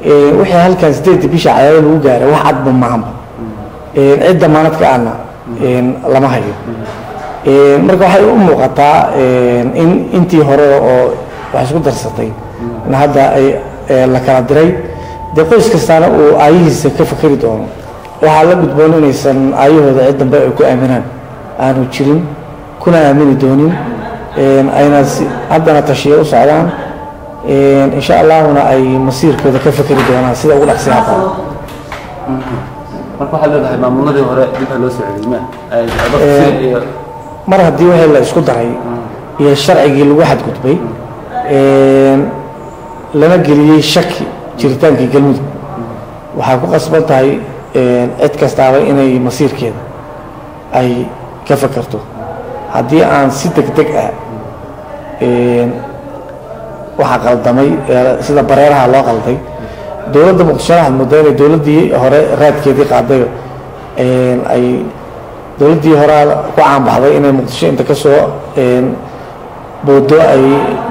wixii halkan 8 bisha cadaado lagu gaaray wax cad ma ahan cid damaanad ka aana lama hayo marka waxay u muuqataa in intii hore oo wax isku darsatay in hadda ay la kala diray de qoys kastaana uu aayihiisa ka fakari doono waxaa la gudboon inaysan aayahooda cid dambe ay ku aaminaan aanu jirin kuna aamini doonin ayna haddana tashiyo u socdaan insha allahuna ay masiirkooda ka fakari doonaan sida ugu dhaqsiyaha badan marka waxaad leedahay maamuladii hore dib loo soo celiyay mar haddii wixii la isku daray iyo sharcigii lagu xadgudbay lana geliyey shaki jiritaankii galmudug waxaa ku qasban tahay cid kastaaba inay masiirkeeda ay ka fakarto haddii aan si degdeg ah waxaa qaldamay sida bareeraha loo qalday dowladda muqdisho waxaad moodaa inay dowladdii hore raadkeedii qaadayo ay dowladdii hore ku caanbaxday inay muqdisho inta ka soo boodo ay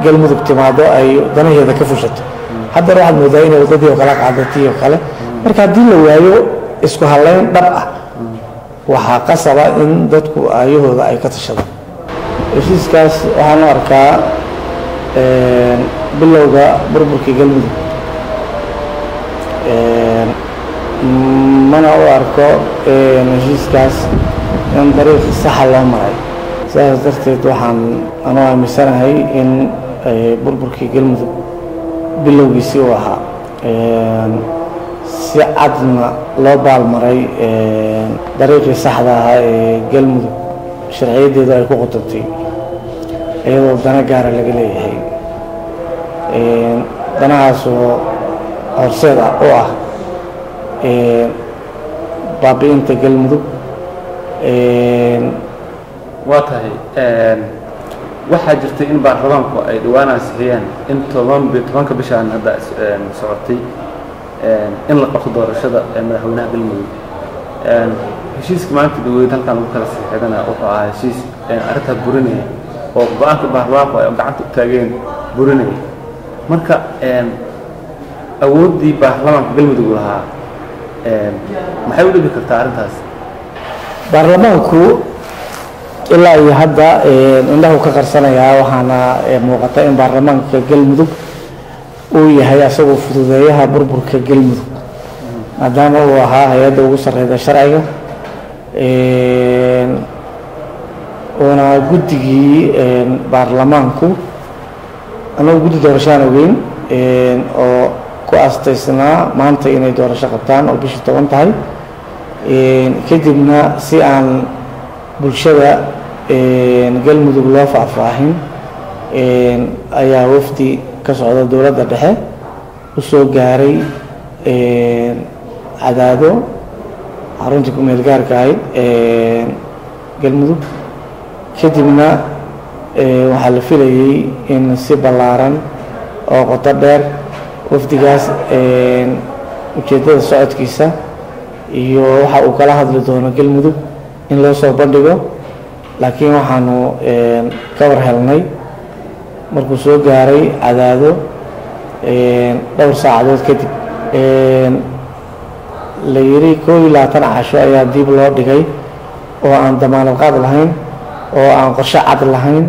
galmudug timaado ay danaheeda ka fushato haddana waxaad moodaa inay waddadii oo kale qaadatay oo kale marka haddii la waayo isku halayn dhab ah waxaa qasaba in dadku aayahooda ay ka tashadaan heshiiskaas waxaan u arkaa bilowga burburkii galmudug mana u arko heshiiskaas in dariiq saxa loo maray sidaas darteed waxaan anoo aaminsanahay in burburkii galmudug bilowgiisii uu ahaa si cadna loo baalmaray dariiqii saxda ahaa ee galmudug sharciyadeedu ay ku qotobtay iyadoo dana gaara laga leeyahay danahaasoo horseed u ah baabi'inta galmudug waa tahay waxaa jirtay in baarlamaanku ay dhawaan ansixiyeen in 10 bishaan hadda socotay in la qabto doorashada madaxweynaha galmudug heshiiska maanta dhaweyd halkan lagu kala saxiixdana wuxuu ahaa heshiis arrintaa burinaya oo go-aanka baarlamaanku ay gacanta u taageen burinaya marka awooddii baarlamaanka galmudug lahaa maxay u dhibi kartaa arrintaas baarlamaanku ilaa iyo hadda indhahu ka qarsanayaa waxaana muuqata in baarlamaanka galmudug uu yahay asagoo fududeeyaha burburka galmudug maadaama uu ahaa hay-adda ugu sarreyda sharciga uuna guddigii baarlamaanku anagu guddi doorashaan ogeyn oo ku astaysnaa maanta inay doorasho qabtaan oo bishii 10 tahay kadibna si aan bulshada galmudug loo faahfaahin ayaa wafdi ka socda dowladda dhexe u soo gaaray cadaado xaruntii ku-meel gaarka ahayd galmudug kadibna waxaa la filayay in si ballaaran oo qoto dheer wafdigaas ujeeddada socodkiisa iyo waxa uu kala hadli doono galmudug in loo soo bandhigo laakiin waxaanu ka war helnay markuu soo gaaray cadaado dhowr saacadood kadib la yiri 21 casho ayaa dib loo dhigay oo aan damaanad qaad lahayn oo aan qorshe cad lahayn